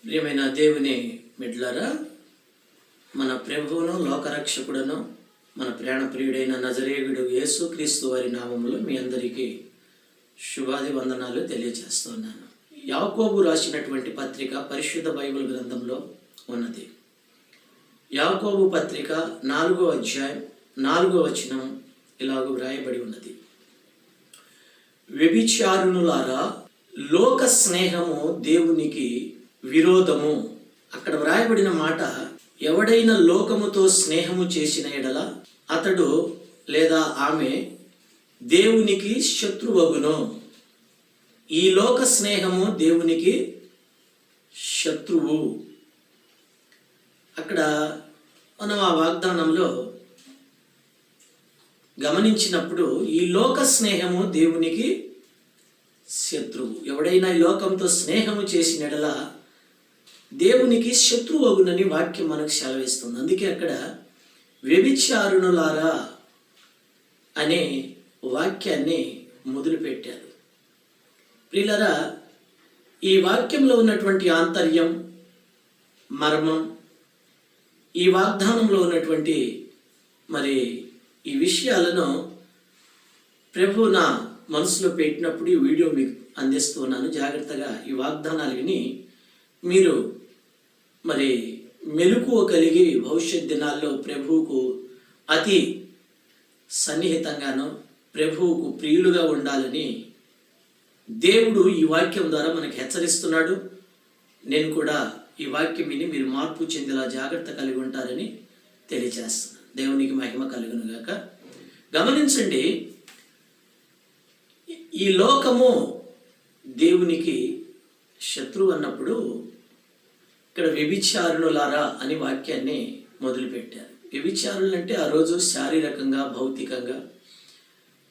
ప్రియమైన దేవుని బిడ్డలారా, మన ప్రభువును లోకరక్షకుడును మన ప్రాణప్రియుడైన నజరేయుడు యేసుక్రీస్తు వారి నామములో మీ అందరికీ శుభాది వందనాలు తెలియజేస్తున్నాను. యాకోబు రాసినటువంటి పత్రిక పరిశుద్ధ బైబిల్ గ్రంథంలో ఉన్నది. యాకోబు పత్రిక 4వ అధ్యాయం 4వ వచనం ఇలాగూ వ్రాయబడి ఉన్నది: వ్యభిచారునులారా, లోక స్నేహము దేవునికి విరోధము. అక్కడ వ్రాయబడిన మాట, ఎవడైనా లోకముతో స్నేహము చేసిన ఎడల అతడు లేదా ఆమె దేవునికి శత్రువగును. ఈ లోక స్నేహము దేవునికి శత్రువు. అక్కడ మనం ఆ వాగ్దానంలో గమనించినప్పుడు ఈ లోక స్నేహము దేవునికి శత్రువు. ఎవడైనా ఈ లోకంతో స్నేహము చేసిన ఎడల దేవునికి శత్రువు అగునని వాక్యం మనకు సెలవిస్తుంది. అందుకే అక్కడ వ్యభిచారునులారా అనే వాక్యాన్ని మొదలుపెట్టారు. ప్రియులారా, ఈ వాక్యంలో ఉన్నటువంటి ఆంతర్యం, మర్మం, ఈ వాగ్దానంలో ఉన్నటువంటి ఈ విషయాలను ప్రభు నా మనసులో పెట్టినప్పుడు ఈ వీడియో మీకు అందిస్తున్నాను. జాగ్రత్తగా ఈ వాగ్దానాలు విని మీరు మెలకువ కలిగి భవిష్యత్ దినాల్లో ప్రభువుకు అతి సన్నిహితంగానో ప్రభువుకు ప్రియులుగా ఉండాలని దేవుడు ఈ వాక్యం ద్వారా మనకు హెచ్చరిస్తున్నాడు. నేను కూడా ఈ వాక్యం విని మీరు మార్పు చెందేలా జాగ్రత్త కలిగి ఉంటారని తెలియజేస్తున్నాను. దేవునికి మహిమ కలుగును గాక. గమనించండి, ఈ లోకము దేవునికి శత్రువు అన్నప్పుడు ఇక్కడ వ్యభిచారులారా అని వాక్యాన్ని మొదలుపెట్టారు. వ్యభిచారులు అంటే ఆ రోజు శారీరకంగా, భౌతికంగా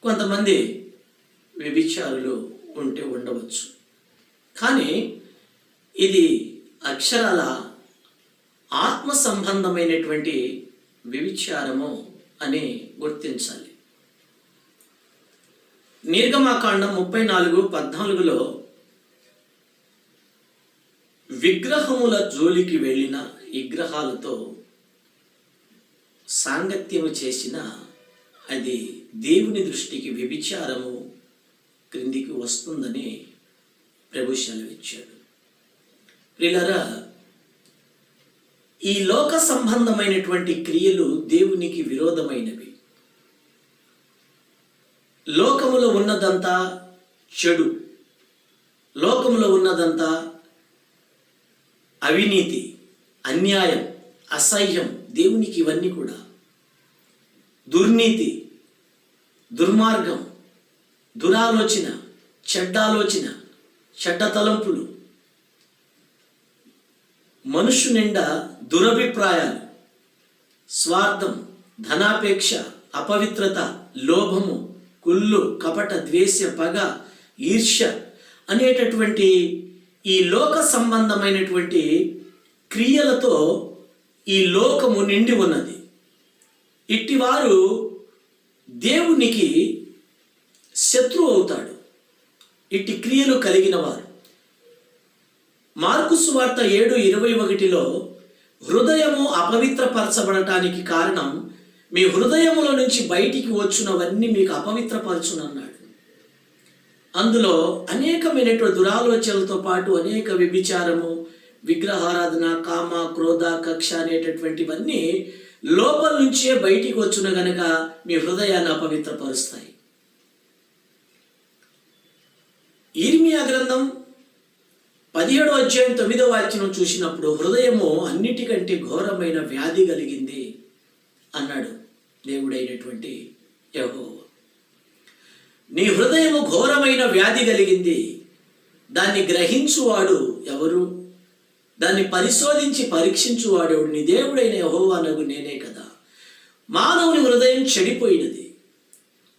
కొంతమంది వ్యభిచారులు ఉంటే ఉండవచ్చు. కానీ ఇది అక్షరాల ఆత్మ సంబంధమైనటువంటి వ్యభిచారము అని గుర్తించాలి. నిర్గమకాండం 34:14లో విగ్రహముల జోలికి వెళ్ళిన, విగ్రహాలతో సాంగత్యము చేసిన అది దేవుని దృష్టికి వ్యభిచారము క్రిందికి వస్తుందని ప్రభు సెలవిచ్చాడు. ప్రియులారా, ఈ లోక సంబంధమైనటువంటి క్రియలు దేవునికి విరోధమైనవి. లోకములో ఉన్నదంతా చెడు, లోకములో ఉన్నదంతా అవినీతి, అన్యాయం, అసహ్యం. దేవునికి ఇవన్నీ కూడా దుర్నీతి, దుర్మార్గం, దురాలోచన, చెడ్డాలోచన, చెడ్డ తలంపులు, మనుషు నిండా దురభిప్రాయాలు, స్వార్థం, ధనాపేక్ష, అపవిత్రత, లోభము, కుళ్ళు, కపట, ద్వేష, పగ, ఈర్ష్య అనేటటువంటి ఈ లోక సంబంధమైనటువంటి క్రియలతో ఈ లోకము నిండి ఉన్నది. ఇట్టివారు దేవునికి శత్రువు అవుతాడు, ఇట్టి క్రియలు కలిగిన వారు. మార్కు సువార్త 7:21లో హృదయము అపవిత్రపరచబడటానికి కారణం మీ హృదయములో నుంచి బయటికి వచ్చునవన్నీ మీకు అపవిత్రపరచునన్నాడు. అందులో అనేకమైనటువంటి దురాలోచనలతో పాటు అనేక వ్యభిచారము, విగ్రహారాధన, కామ, క్రోధ, కక్ష అనేటటువంటివన్నీ లోపల నుంచే బయటికి వచ్చున గనక మీ హృదయాన్ని అపవిత్రపరుస్తాయి. ఇర్మియా గ్రంథం 17వ అధ్యాయం 9వ వాక్యం చూసినప్పుడు హృదయము అన్నిటికంటే ఘోరమైన వ్యాధి కలిగింది అన్నాడు దేవుడైనటువంటి యెహోవా. నీ హృదయము ఘోరమైన వ్యాధి కలిగింది, దాన్ని గ్రహించువాడు ఎవరు? దాన్ని పరిశోధించి పరీక్షించువాడు నీ దేవుడైన యెహోవా నగు నేనే కదా. మానవుని హృదయం చెడిపోయినది,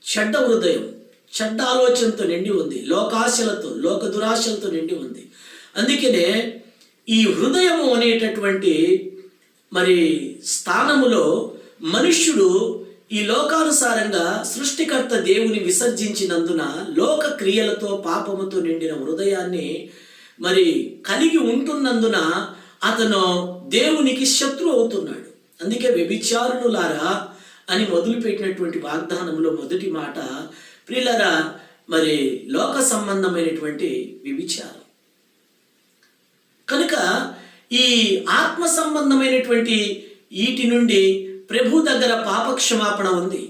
చెడ్డ హృదయం, చెడ్డ ఆలోచనతో నిండి ఉంది, లోకాశలతో, లోక దురాశలతో నిండి ఉంది. అందుకనే ఈ హృదయము అనేటటువంటి స్థానములో మనుష్యుడు ఈ లోకానుసారంగా సృష్టికర్త దేవుని విసర్జించినందున లోక క్రియలతో పాపముతో నిండిన హృదయాన్ని మరి కలిగి ఉంటున్నందున అతను దేవునికి శత్రు అవుతున్నాడు. అందుకే వ్యభిచారులారా అని మొదలుపెట్టినటువంటి వాగ్దానంలో మొదటి మాట ప్రియులారా మరి లోక సంబంధమైనటువంటి వ్యభిచారం. కనుక ఈ ఆత్మ సంబంధమైనటువంటి వీటి నుండి ప్రభు దగ్గర పాపక్షమాపణ ఉంది.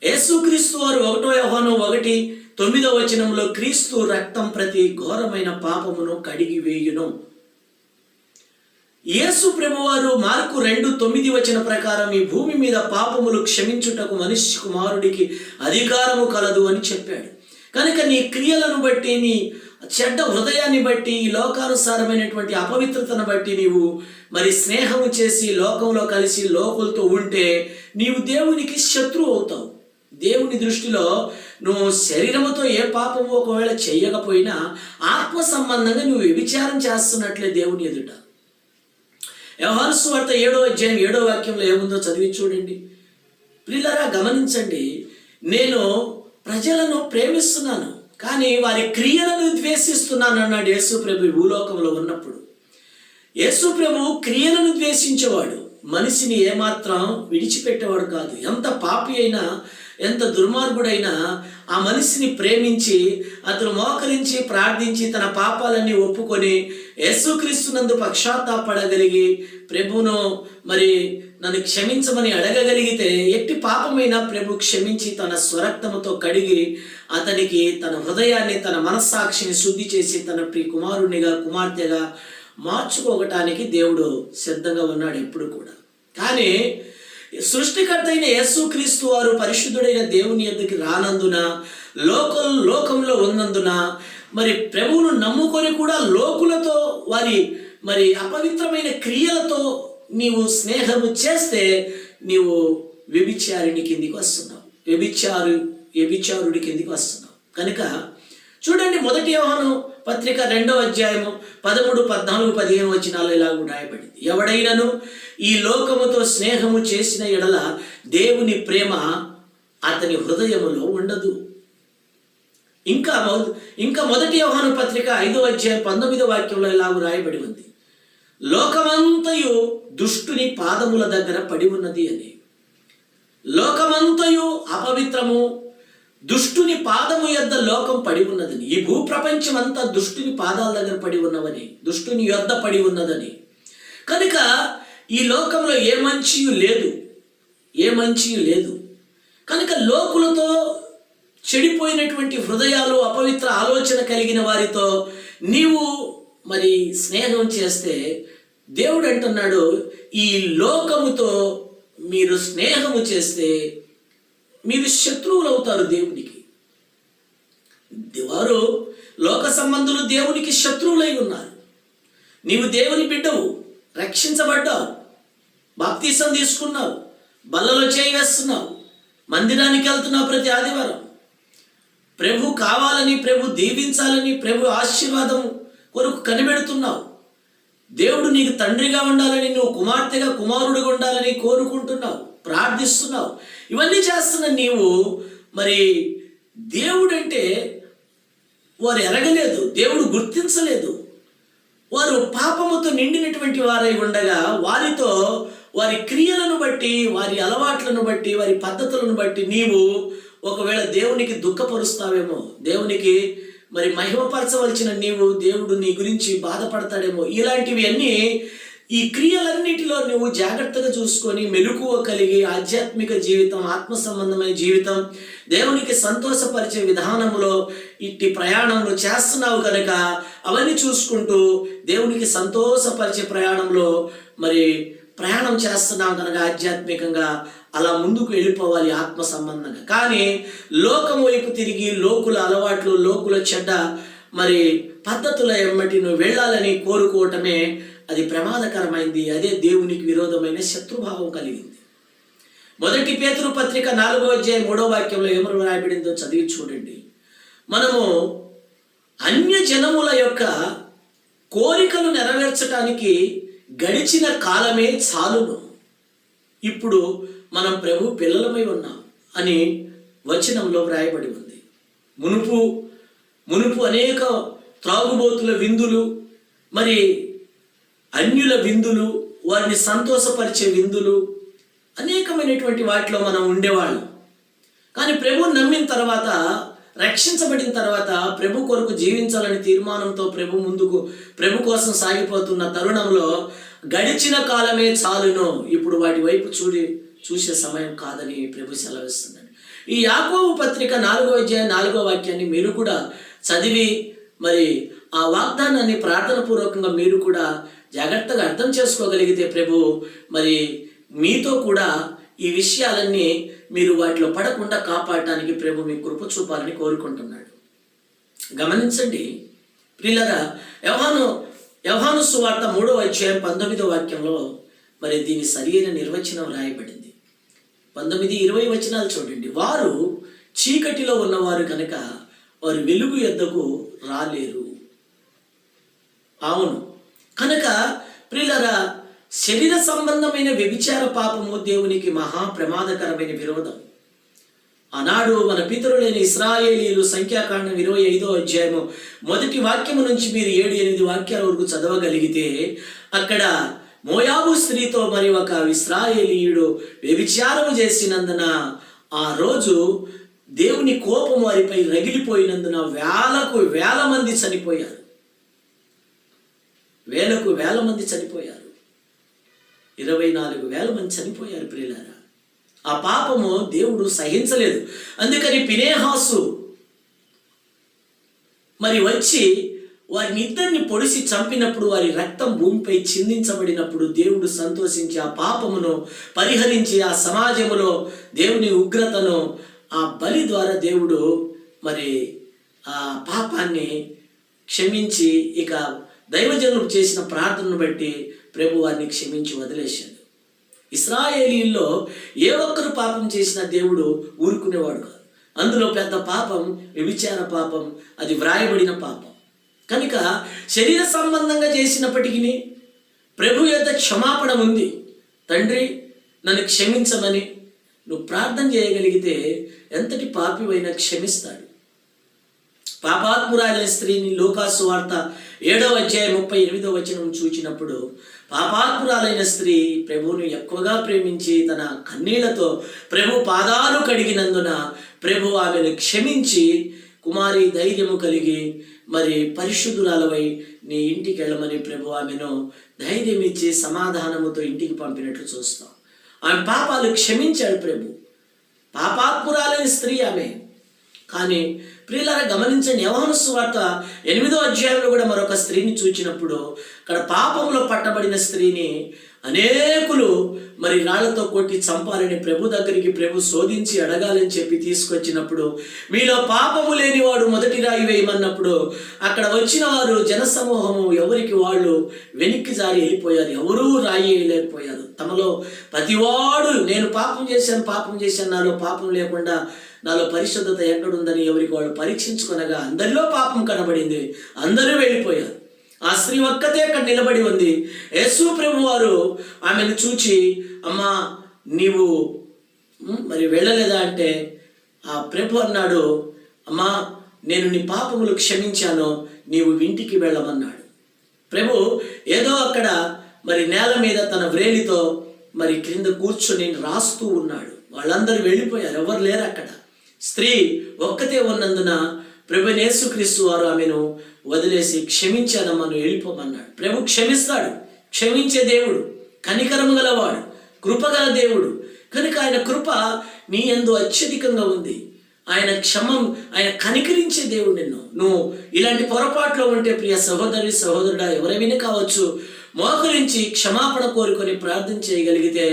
యేసుక్రీస్తు వారు 1 యోహాను 1:9 క్రీస్తు రక్తం ప్రతి ఘోరమైన పాపమును కడిగి వేయును. యేసు ప్రభువారు మార్కు 2:9 ప్రకారం ఈ భూమి మీద పాపములు క్షమించుటకు మనిషి కుమారుడికి అధికారము కలదు అని చెప్పాడు. కనుక నీ క్రియలను బట్టి, నీ చెడ్డ హృదయాన్ని బట్టి, ఈ లోకానుసారమైనటువంటి అపవిత్రతను బట్టి నీవు మరి స్నేహము చేసి లోకంలో కలిసి లోకులతో ఉంటే నీవు దేవునికి శత్రువు అవుతావు. దేవుని దృష్టిలో నువ్వు శరీరముతో ఏ పాపము ఒకవేళ చేయకపోయినా ఆత్మ సంబంధంగా నువ్వు వ్యభిచారం చేస్తున్నట్లే దేవుని ఎదుట. యోహాను సువార్త 7:7 ఏముందో చదివి చూడండి. ప్రియులారా గమనించండి, నేను ప్రజలను ప్రేమిస్తున్నాను కానీ వారి క్రియలను ద్వేషిస్తున్నాను అన్నాడు యేసు ప్రభు భూలోకంలో ఉన్నప్పుడు. యేసు ప్రభు క్రియలను ద్వేషించేవాడు, మనిషిని ఏమాత్రం విడిచిపెట్టేవాడు కాదు. ఎంత పాపి అయినా, ఎంత దుర్మార్గుడైనా ఆ మనిషిని ప్రేమించి అతను మోకరించి ప్రార్థించి తన పాపాలన్నీ ఒప్పుకొని యేసుక్రీస్తునందు పశ్చాత్తాపడగలిగి ప్రభువును మరి నన్ను క్షమించమని అడగగలిగితే ఎట్టి పాపమైనా ప్రభు క్షమించి తన స్వరక్తముతో కడిగి అతనికి తన హృదయాన్ని, తన మనస్సాక్షిని శుద్ధి చేసి తన ప్రియ కుమారునిగా కుమార్తెగా మార్చుకోవటానికి దేవుడు సిద్ధంగా ఉన్నాడు ఎప్పుడు కూడా. కానీ సృష్టికర్త అయిన యేసుక్రీస్తు వారు పరిశుద్ధుడైన దేవుని యొద్దకు రానందున, లోకంలో ఉన్నందున మరి ప్రభువును నమ్ముకొని కూడా లోకులతో వారి మరి అపవిత్రమైన క్రియలతో నీవు స్నేహము చేస్తే నీవు వ్యభిచారుడి కిందికి వస్తున్నావు, వ్యభిచారుడి కిందికి వస్తున్నావు. కనుక చూడండి, 1 యోహాను పత్రిక 2:13, 14, 15 ఇలా రాయబడింది. ఎవడైనను ఈ లోకముతో స్నేహము చేసిన ఎడల దేవుని ప్రేమ అతని హృదయములో ఉండదు. ఇంకా 1 యోహాను పత్రిక 5:19 ఇలా రాయబడి ఉంది. లోకమంతయు దుష్టుని పాదముల దగ్గర పడి ఉన్నది అని. లోకమంతయు అపవిత్రము, దుష్టుని పాదము యొద్ద లోకం పడి ఉన్నదని. ఈ భూప్రపంచం అంతా దుష్టుని పాదాల దగ్గర పడి ఉన్నవని, దుష్టుని యొద్ద పడి ఉన్నదని. కనుక ఈ లోకంలో ఏ మంచియు లేదు. కనుక లోకులతో చెడిపోయినటువంటి హృదయాలు, అపవిత్ర ఆలోచన కలిగిన వారితో నీవు మరి స్నేహం చేస్తే దేవుడు అంటున్నాడు, ఈ లోకముతో మీరు స్నేహము చేస్తే మీరు శత్రువులు అవుతారు దేవునికి. వారు లోక సంబంధులు దేవునికి శత్రువులై ఉన్నారు. నీవు దేవుని బిడ్డవు, రక్షించబడ్డావు, బాప్తీసం తీసుకున్నావు, బల్లలో చేయి వేస్తున్నావు, మందిరానికి వెళ్తున్నావు ప్రతి ఆదివారం. ప్రభు కావాలని, ప్రభు దీవించాలని, ప్రభు ఆశీర్వాదం కొరకు కనిపెడుతున్నావు. దేవుడు నీకు తండ్రిగా ఉండాలని, నువ్వు కుమార్తెగా కుమారుడిగా ఉండాలని కోరుకుంటున్నావు, ప్రార్థిస్తున్నావు. ఇవన్నీ చేస్తున్న నీవు మరి దేవుడంటే వారు ఎరగలేదు, దేవుడు గుర్తించలేదు. వారు పాపముతో నిండినటువంటి వారై ఉండగా వారితో వారి క్రియలను బట్టి, వారి అలవాట్లను బట్టి, వారి పద్ధతులను బట్టి నీవు ఒకవేళ దేవునికి దుఃఖపరుస్తావేమో, దేవునికి మరి మహిమపరచవలసిన నీవు దేవుడు నీ గురించి బాధపడతాడేమో. ఇలాంటివి అన్నీ ఈ క్రియలన్నిటిలో నువ్వు జాగ్రత్తగా చూసుకొని మెలకువ కలిగి ఆధ్యాత్మిక జీవితం, ఆత్మ సంబంధమైన జీవితం, దేవునికి సంతోషపరిచే విధానంలో ఇట్టి ప్రయాణంలో చేస్తున్నావు కనుక అవన్నీ చూసుకుంటూ దేవునికి సంతోషపరిచే ప్రయాణంలో మరి ప్రయాణం చేస్తున్నావు కనుక ఆధ్యాత్మికంగా అలా ముందుకు వెళ్ళిపోవాలి ఆత్మ సంబంధంగా. కానీ లోకం వైపు తిరిగి లోకుల అలవాట్లు, లోకుల చెడ్డ మరి పద్ధతుల ఎమ్మటి నువ్వు వెళ్ళాలని కోరుకోవటమే అది ప్రమాదకరమైంది. అదే దేవునికి విరోధమైన శత్రుభావం కలిగింది. 1 పేతురు పత్రిక 4:3 ఏమని రాయబడిందో చదివి చూడండి. మనము అన్య జనముల యొక్క కోరికలు నెరవేర్చడానికి గడిచిన కాలమే చాలును. ఇప్పుడు మనం ప్రభు పిల్లలమై ఉన్నాం అని వచనంలో వ్రాయబడి ఉంది. మునుపు అనేక త్రాగుబోతుల విందులు, మరి అన్యుల విందులు, వారిని సంతోషపరిచే విందులు, అనేకమైనటువంటి వాటిలో మనం ఉండేవాళ్ళం. కానీ ప్రభువుని నమ్మిన తర్వాత, రక్షించబడిన తర్వాత, ప్రభు కొరకు జీవించాలని తీర్మానంతో ప్రభు కోసం సాగిపోతున్న తరుణంలో గడిచిన కాలమే చాలునో, ఇప్పుడు వాటి వైపు చూసే సమయం కాదని ప్రభు సెలవిస్తున్నాడు. ఈ యాకోబు పత్రిక 4వ అధ్యాయం 4వ వాక్యాన్ని మీరు కూడా చదివి, మరి ఆ వాగ్దానాన్ని ప్రార్థనపూర్వకంగా మీరు కూడా జాగ్రత్తగా అర్థం చేసుకోగలిగితే ప్రభు మరి మీతో కూడా ఈ విషయాలన్నీ మీరు వాటిలో పడకుండా కాపాడటానికి ప్రభు మీ కృప చూపాలని కోరుకుంటున్నాడు. గమనించండి ప్రియులారా, యోహాను సువార్త 3వ అధ్యాయం 19వ వాక్యంలో మరి దీని సరైన నిర్వచనం రాయబడింది. 19-20 వచనాలు చూడండి. వారు చీకటిలో ఉన్నవారు కనుక వారు వెలుగు యొద్దకు రాలేరు. అవును, కనుక ప్రియులారా, శరీర సంబంధమైన వ్యభిచార పాపము దేవునికి మహా ప్రమాదకరమైన విరోధం. ఆనాడు మన పితరులైన ఇశ్రాయేలీయులు సంఖ్యాకాండం 25వ అధ్యాయము 1వ వాక్యము నుంచి మీరు 7-8 వాక్యాల వరకు చదవగలిగితే, అక్కడ మోయాబు స్త్రీతో మరి ఒక ఇశ్రాయేలీయుడు వ్యభిచారము చేసినందున ఆ రోజు దేవుని కోపం వారిపై రగిలిపోయినందున వేల మంది చనిపోయారు. వేల మంది చనిపోయారు. 24,000 మంది చనిపోయారు ప్రియులారా. ఆ పాపము దేవుడు సహించలేదు. అందుకని ఫినెహాసు మరి వచ్చి వారిని ఇద్దరిని పొడిసి చంపినప్పుడు, వారి రక్తం భూమిపై చిందించబడినప్పుడు దేవుడు సంతోషించి ఆ పాపమును పరిహరించి ఆ సమాజములో దేవుని ఉగ్రతను ఆ బలి ద్వారా దేవుడు మరి ఆ పాపాన్ని క్షమించి, ఇక దైవజనులు చేసిన ప్రార్థనను బట్టి ప్రభు వారిని క్షమించి వదిలేశాడు. ఇశ్రాయేలీయుల్లో ఏ ఒక్కరు పాపం చేసినా దేవుడు ఊరుకునేవాడు కాదు. అందులో పెద్ద పాపం వ్యభిచార పాపం, అది వ్రాయబడిన పాపం. కనుక శరీర సంబంధంగా చేసినప్పటికీ ప్రభు యొక్క క్షమాపణ ఉంది. తండ్రి నన్ను క్షమించమని నువ్వు ప్రార్థన చేయగలిగితే ఎంతటి పాపివైనా క్షమిస్తాడు. పాపాత్మురాలైన స్త్రీని లూకాసు వార్త 7వ అధ్యాయం 38వ వచనం చూచినప్పుడు, పాపాత్మురాలైన స్త్రీ ప్రభువును ఎక్కువగా ప్రేమించి తన కన్నీళ్లతో ప్రభు పాదాలు కడిగినందున ప్రభు ఆమెను క్షమించి, కుమారి ధైర్యము కలిగి మరి పరిశుద్ధురాలవై నీ ఇంటికి వెళ్ళమని ప్రభు ఆమెను ధైర్యం ఇచ్చి సమాధానముతో ఇంటికి పంపినట్లు చూస్తాం. ఆమె పాపాలు క్షమించాడు ప్రభు. పాపాత్మురాలైన స్త్రీ ఆమె. కానీ ప్రియులారా గమనించండి, యోహాను సువార్త 8వ అధ్యాయంలో కూడా మరొక స్త్రీని చూచినప్పుడు, అక్కడ పాపంలో పట్టబడిన స్త్రీని అనేకులు మరి రాళ్లతో కొట్టి చంపాలని ప్రభు దగ్గరికి ప్రభు శోధించి అడగాలని చెప్పి తీసుకొచ్చినప్పుడు, మీలో పాపము లేనివాడు మొదటి రాయి వేయమన్నప్పుడు అక్కడ వచ్చిన వారు జనసమూహము ఎవరికి వాళ్ళు వెనక్కి జారి వెళ్ళిపోయారు. ఎవరూ రాయి వేయలేకపోయారు. తమలో ప్రతివాడు నేను పాపం చేశాను, నాలో పాపం లేకుండా నాలో పరిశుద్ధత ఎక్కడుందని ఎవరికి వాళ్ళు పరీక్షించుకొనగా అందరిలో పాపం కనబడింది. అందరూ వెళ్ళిపోయారు. ఆ స్త్రీ ఒక్కతే అక్కడ నిలబడి ఉంది. యేసు ప్రభు వారు ఆమెను చూచి, అమ్మా నీవు మరి వెళ్ళలేదా అంటే ఆ ప్రభు అన్నాడు, అమ్మా నేను నీ పాపములు క్షమించాను, నీవు ఇంటికి వెళ్ళమన్నాడు. ప్రభు ఏదో అక్కడ మరి నేల మీద తన వ్రేలితో మరి క్రింద కూర్చొని రాస్తూ ఉన్నాడు. వాళ్ళందరూ వెళ్ళిపోయారు, ఎవరు లేరు అక్కడ. స్త్రీ ఒక్కతే ఉన్నందున ప్రభు యేసుక్రీస్తు వారు ఆమెను వదిలేసి క్షమించానమ్మను వెళ్ళిపోమన్నాడు. ప్రభు క్షమిస్తాడు, క్షమించే దేవుడు, కనికరము గలవాడు, కృపగల దేవుడు. కనుక ఆయన కృప నీ యందు అత్యధికంగా ఉంది. ఆయన కనికరించే దేవుడు. నువ్వు ఇలాంటి పొరపాట్లో ఉంటే ప్రియ సహోదరుడా ఎవరైనా కావచ్చు, మోకరించి క్షమాపణ కోరుకొని ప్రార్థన చేయగలిగితే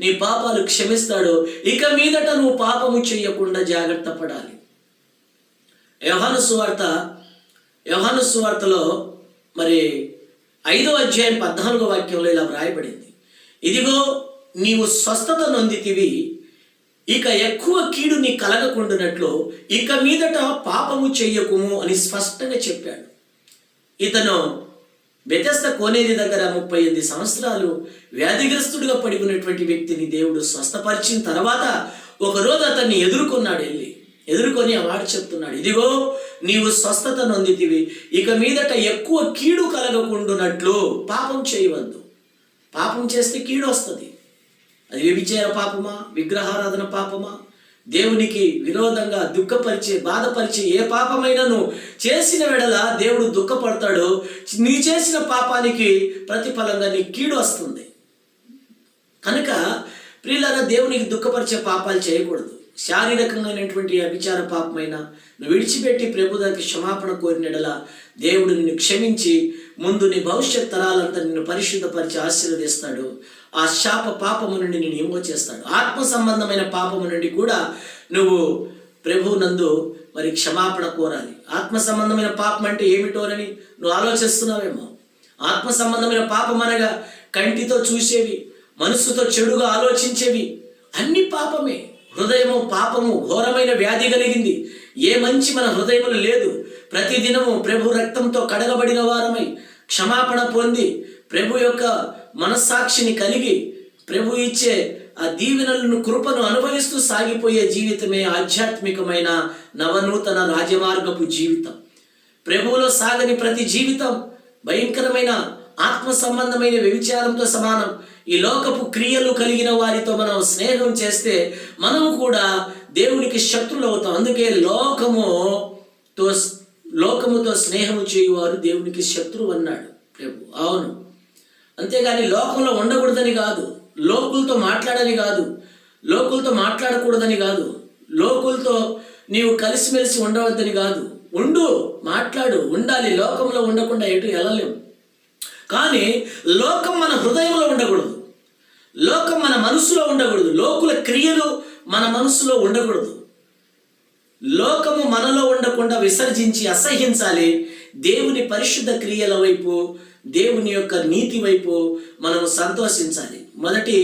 నీ పాపాలు క్షమిస్తాడు. ఇక మీదట నువ్వు పాపము చేయకుండా జాగ్రత్త పడాలి. యోహాను సువార్తలో మరి 5వ అధ్యాయం 14వ వాక్యంలో ఇలా వ్రాయబడింది, ఇదిగో నీవు స్వస్థత నొందితివి, ఇక ఎక్కువ కీడు నీ కలగకుండానట్లు ఇక మీదట పాపము చెయ్యకుము అని స్పష్టంగా చెప్పాడు. ఇతను బెతెస్దా కోనేరు దగ్గర 38 సంవత్సరాలు వ్యాధిగ్రస్తుడిగా పడి ఉన్నటువంటి వ్యక్తిని దేవుడు స్వస్థపరిచిన తర్వాత ఒకరోజు అతన్ని ఎదుర్కొన్నాడు. ఎదుర్కొని ఆ మాట చెప్తున్నాడు, ఇదిగో నీవు స్వస్థత నొందితివి, ఇక మీదట ఎక్కువ కీడు కలగకుండునట్లు పాపం చేయవద్దు. పాపం చేస్తే కీడు వస్తుంది. అది వ్యభిచార పాపమా, విగ్రహారాధన పాపమా, దేవునికి విరోధంగా దుఃఖపరిచే బాధపరిచే ఏ పాపమైనను చేసిన వెడల దేవుడు దుఃఖపడతాడు. నీ చేసిన పాపానికి ప్రతిఫలంగా నీ కీడు వస్తుంది. కనుక ప్రియులారా, దేవునికి దుఃఖపరిచే పాపాలు చేయకూడదు. శారీరకమైనటువంటి అభిచార పాపమైనా నువ్వు విడిచిపెట్టి ప్రభు దగ్గర క్షమాపణ కోరినడలా దేవుడు నిన్ను క్షమించి ముందు నీ భవిష్యత్ తరాలంతా నిన్ను పరిశుద్ధపరిచి ఆశీర్వదిస్తాడు. ఆ శాప పాపము నుండి నిన్ను విమోచిస్తాడు. ఆత్మ సంబంధమైన పాపము నుండి కూడా నువ్వు ప్రభు నందు మరి క్షమాపణ కోరాలి. ఆత్మ సంబంధమైన పాపం అంటే ఏమిటోనని నువ్వు ఆలోచిస్తున్నావేమో. ఆత్మ సంబంధమైన పాపం అనగా కంటితో చూసేవి, మనస్సుతో చెడుగా ఆలోచించేవి అన్ని పాపమే. హృదయము పాపము ఘోరమైన వ్యాధి కలిగింది. ఏ మంచి మన హృదయములు లేదు. ప్రతిదినము ప్రభు రక్తంతో కడగబడిన వారమై క్షమాపణ పొంది ప్రభు యొక్క మనస్సాక్షిని కలిగి ప్రభు ఇచ్చే ఆ దీవెనలను కృపను అనుభవిస్తూ సాగిపోయే జీవితమే ఆధ్యాత్మికమైన నవనూతన రాజమార్గపు జీవితం. ప్రభువులో సాగని ప్రతి జీవితం భయంకరమైన ఆత్మ సంబంధమైన వ్యభిచారంతో సమానం. ఈ లోకపు క్రియలు కలిగిన వారితో మనం స్నేహం చేస్తే మనము కూడా దేవునికి శత్రువులు అవుతాం. అందుకే లోకముతో స్నేహము చేయువారు దేవునికి శత్రువు అన్నాడు ప్రభు. అవును, అంతేగాని లోకంలో ఉండకూడదని కాదు, లోకులతో మాట్లాడని కాదు, లోకులతో మాట్లాడకూడదని కాదు, లోకులతో నీవు కలిసిమెలిసి ఉండవద్దని కాదు. మాట్లాడు, ఉండాలి. లోకంలో ఉండకుండా ఎటు వెళ్ళలేము. కానీ లోకం మన హృదయంలో ఉండకూడదు, లోకం మన మనసులో ఉండకూడదు, లోకుల క్రియలు మన మనసులో ఉండకూడదు. లోకము మనలో ఉండకుండా విసర్జించి అసహ్యించాలి. దేవుని పరిశుద్ధ క్రియల వైపు, దేవుని యొక్క నీతి వైపు మనము సంతోషించాలి. మొదటి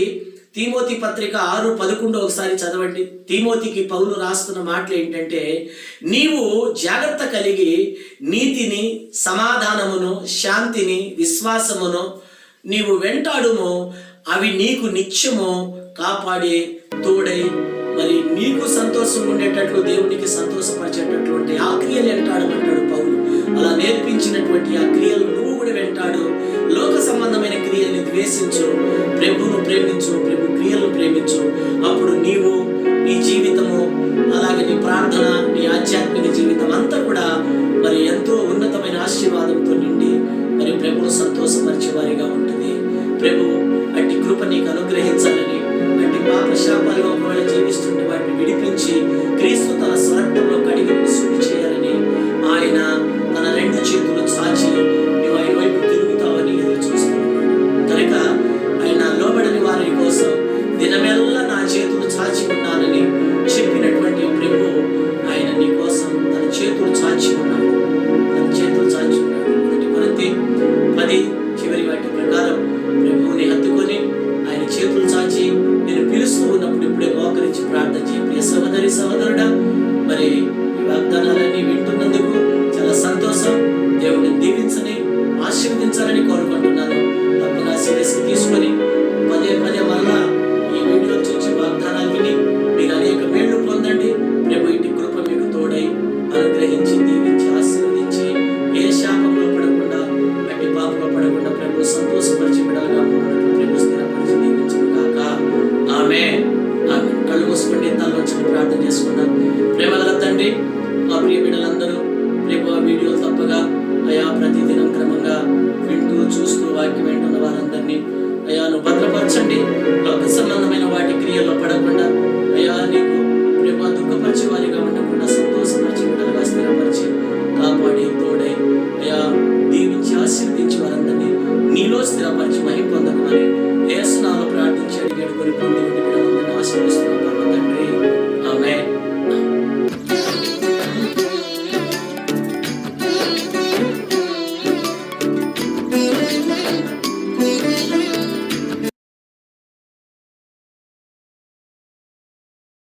తిమోతి పత్రిక 6:11 ఒకసారి చదవండి. తిమోతికి పౌలు రాస్తున్న మాటలు ఏంటంటే, నీవు జాగ్రత్త కలిగి నీతిని, సమాధానమును, శాంతిని, విశ్వాసమును నీవు వెంటాడుము. అవి నీకు నిత్యము కాపాడే తోడై మరి నీకు సంతోషం ఉండేటట్లు, దేవునికి సంతోషపరిచేటటువంటి ఆ క్రియలు వెంటాడమంటాడు పౌలు. అలా నేర్పించినటువంటి ఆ క్రియలు నువ్వు కూడా వెంటాడు. లోక సంబంధమైన క్రియల్ని ద్వేషించు, ప్రభువును ప్రేమించు,